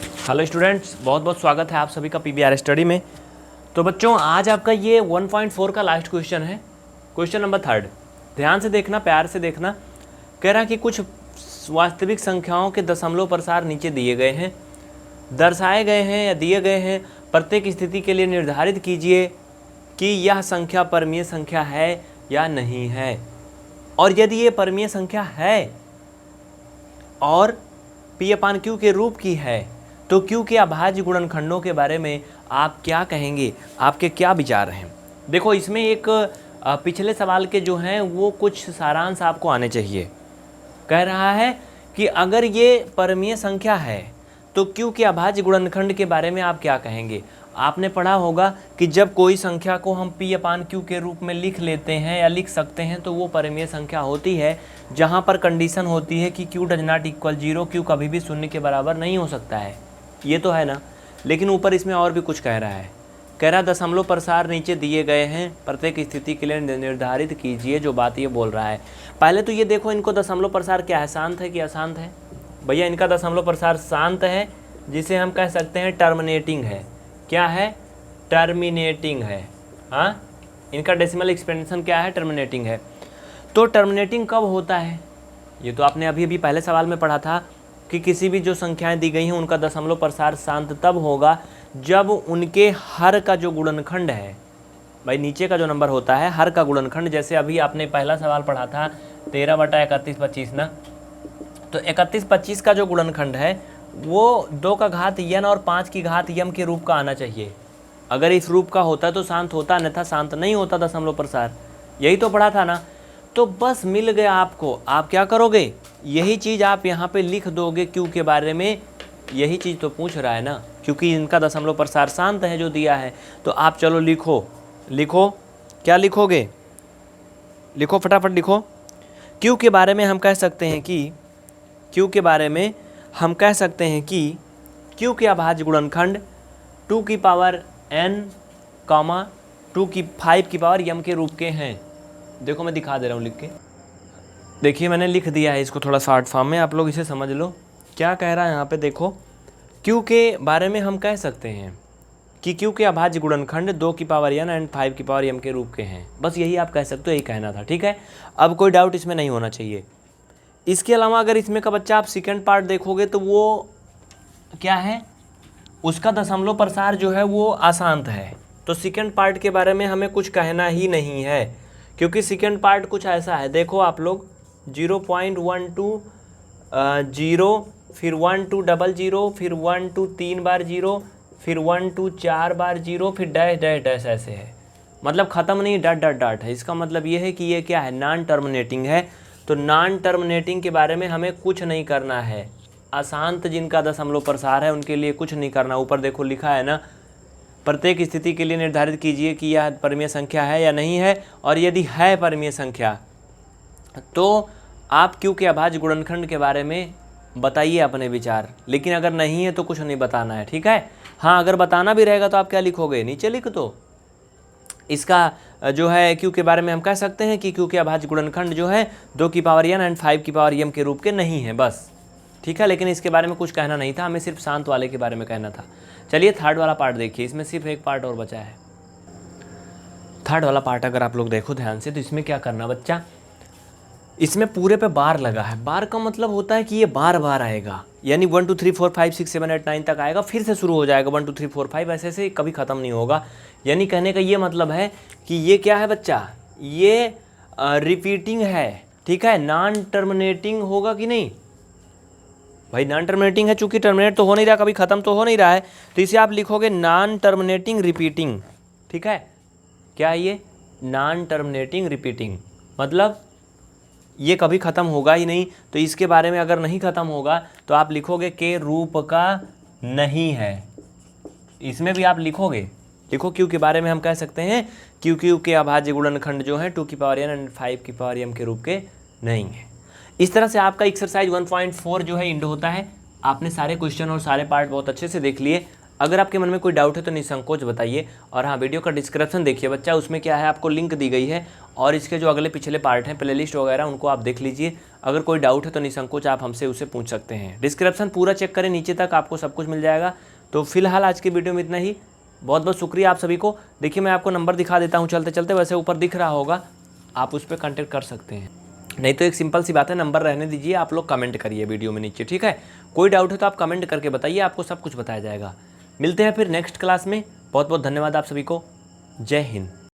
Hello students, बहुत बहुत स्वागत है आप सभी का पीबीआर स्टडी में। तो बच्चों, आज आपका ये 1.4 का लास्ट क्वेश्चन है, क्वेश्चन नंबर 3। ध्यान से देखना, प्यार से देखना। कह रहा कि कुछ वास्तविक संख्याओं के दशमलव प्रसार नीचे दिए गए हैं, दर्शाए गए हैं या दिए गए हैं। प्रत्येक स्थिति के लिए निर्धारित कीजिए कि यह संख्या परमीय संख्या है या नहीं है। और यदि ये परमीय संख्या है और P/Q के रूप की है तो Q के अभाज्य गुणनखंडों के बारे में आप क्या कहेंगे, आपके क्या विचार हैं। देखो, इसमें एक पिछले सवाल के जो हैं वो कुछ सारांश आपको आने चाहिए। कह रहा है कि अगर ये परमीय संख्या है तो Q के अभाज्य गुणनखंड के बारे में आप क्या कहेंगे। आपने पढ़ा होगा कि जब कोई संख्या को हम P/Q के रूप में लिख लेते हैं या लिख सकते हैं तो वो परमीय संख्या होती है, जहाँ पर कंडीशन होती है कि Q does not equal 0, Q कभी भी शून्य के बराबर नहीं हो सकता है। ये तो है ना। लेकिन ऊपर इसमें और भी कुछ कह रहा है। कह रहा दशमलव प्रसार नीचे दिए गए हैं, प्रत्येक स्थिति के लिए निर्धारित कीजिए। जो बात ये बोल रहा है, पहले तो ये देखो, इनको दशमलव प्रसार क्या है, शांत है कि अशांत है। भैया, इनका दशमलव प्रसार शांत है, जिसे हम कह सकते हैं टर्मिनेटिंग है। क्या है? टर्मिनेटिंग है। हाँ, इनका डेसिमल एक्सपेंशन क्या है? टर्मिनेटिंग है। तो टर्मिनेटिंग कब होता है? ये तो आपने अभी पहले सवाल में पढ़ा था कि किसी भी जो संख्याएं दी गई हैं उनका दशमलव प्रसार शांत तब होगा जब उनके हर का जो गुणनखंड है, भाई नीचे का जो नंबर होता है हर का गुणनखंड, जैसे अभी आपने पहला सवाल पढ़ा था 13/31/25 ना, तो 31/25 का जो गुणनखंड है वो 2 का घात n और 5 की घात m के रूप का आना चाहिए। अगर इस रूप का होता तो शांत होता, अन्यथा शांत नहीं होता दशमलव प्रसार। यही तो पढ़ा था ना। तो बस मिल गया आपको। आप क्या करोगे, यही चीज़ आप यहाँ पे लिख दोगे Q के बारे में। यही चीज़ तो पूछ रहा है ना, क्योंकि इनका दशमलव प्रसार शांत है जो दिया है। तो आप चलो लिखो। लिखो, क्या लिखोगे? लिखो, फटाफट लिखो। Q के बारे में हम कह सकते हैं कि Q के बारे में हम कह सकते हैं कि Q के अभाज्य गुणनखंड 2 की पावर n, 2 की 5 की पावर m के रूप के हैं। देखो, मैं दिखा दे रहा हूँ लिख के। देखिए, मैंने लिख दिया है इसको थोड़ा शॉर्ट फॉर्म में, आप लोग इसे समझ लो। क्या कह रहा है यहाँ पे देखो, Q के बारे में हम कह सकते हैं कि Q के अभाज्य गुणनखंड 2 की पावर n एंड 5 की पावर m के रूप के हैं। बस यही आप कह सकते हो, यही कहना था। ठीक है, अब कोई डाउट इसमें नहीं होना चाहिए। इसके अलावा अगर इसमें का बच्चा आप सेकेंड पार्ट देखोगे तो वो क्या है, उसका दशमलव प्रसार जो है वो अशांत है। तो सेकेंड पार्ट के बारे में हमें कुछ कहना ही नहीं है, क्योंकि सेकेंड पार्ट कुछ ऐसा है। देखो आप लोग, 0.12 0, फिर 1200, फिर 12 3 बार 0, फिर 12 4 बार 0, फिर डैश डैश डैश, ऐसे है। मतलब ख़त्म नहीं, डॉट डॉट डॉट है। इसका मतलब ये है कि ये क्या है, नॉन टर्मिनेटिंग है। तो नॉन टर्मिनेटिंग के बारे में हमें कुछ नहीं करना है। अशांत जिनका दशमलव प्रसार है उनके लिए कुछ नहीं करना। ऊपर देखो लिखा है ना, प्रत्येक स्थिति के लिए निर्धारित कीजिए कि यह परमीय संख्या है या नहीं है। और यदि है परमीय संख्या तो आप Q के अभाज्य गुणनखंड के बारे में बताइए अपने विचार। लेकिन अगर नहीं है तो कुछ नहीं बताना है। ठीक है। हाँ, अगर बताना भी रहेगा तो आप क्या लिखोगे, नीचे लिख दो। इसका जो है Q के बारे में हम कह सकते हैं कि Q के अभाज्य गुणनखंड जो है 2 की पावर n एंड 5 की पावर m के रूप के नहीं है, बस। ठीक है, लेकिन इसके बारे में कुछ कहना नहीं था, हमें सिर्फ शांत वाले के बारे में कहना था। चलिए थर्ड वाला पार्ट देखिए, इसमें सिर्फ एक पार्ट और बचा है। थर्ड वाला पार्ट अगर आप लोग देखो ध्यान से तो इसमें क्या करना बच्चा, इसमें पूरे पे बार लगा है। बार का मतलब होता है कि ये बार बार आएगा, यानी 1 2 3 4 5 6 7 8 9 तक आएगा, फिर से शुरू हो जाएगा 1 2 3 4 5, ऐसे ऐसे कभी ख़त्म नहीं होगा। यानी कहने का ये मतलब है कि ये क्या है बच्चा, ये रिपीटिंग है। ठीक है, नॉन टर्मिनेटिंग होगा कि नहीं भाई? नॉन टर्मिनेटिंग है, चूंकि टर्मिनेट तो हो नहीं रहा, कभी ख़त्म तो हो नहीं रहा है, तो इसे आप लिखोगे नॉन टर्मिनेटिंग रिपीटिंग। ठीक है, क्या है ये? नॉन टर्मिनेटिंग रिपीटिंग, मतलब ये कभी ख़त्म होगा ही नहीं। तो इसके बारे में अगर नहीं ख़त्म होगा तो आप लिखोगे के रूप का नहीं है। इसमें भी आप लिखोगे, लिखो Q के बारे में हम कह सकते हैं Q के अभाज्य गुणनखंड जो है 2 की पावर n एंड 5 की पावर m के रूप के नहीं है। इस तरह से आपका एक्सरसाइज 1.4 जो है इंड होता है। आपने सारे क्वेश्चन और सारे पार्ट बहुत अच्छे से देख लिए। अगर आपके मन में कोई डाउट है तो निसंकोच बताइए। और हाँ, वीडियो का डिस्क्रिप्शन देखिए बच्चा, उसमें क्या है आपको लिंक दी गई है और इसके जो अगले पिछले पार्ट हैं प्लेलिस्ट वगैरह उनको आप देख लीजिए। अगर कोई डाउट है तो निसंकोच आप हमसे उसे पूछ सकते हैं। डिस्क्रिप्शन पूरा चेक करें, नीचे तक आपको सब कुछ मिल जाएगा। तो फिलहाल आज की वीडियो में इतना ही। बहुत बहुत शुक्रिया आप सभी को। देखिए मैं आपको नंबर दिखा देता हूँ चलते चलते, वैसे ऊपर दिख रहा होगा, आप उस पर कॉन्टेक्ट कर सकते हैं। नहीं तो एक सिंपल सी बात है, नंबर रहने दीजिए, आप लोग कमेंट करिए वीडियो में नीचे, ठीक है। कोई डाउट है तो आप कमेंट करके बताइए, आपको सब कुछ बताया जाएगा। मिलते हैं फिर नेक्स्ट क्लास में। बहुत बहुत धन्यवाद आप सभी को। जय हिंद।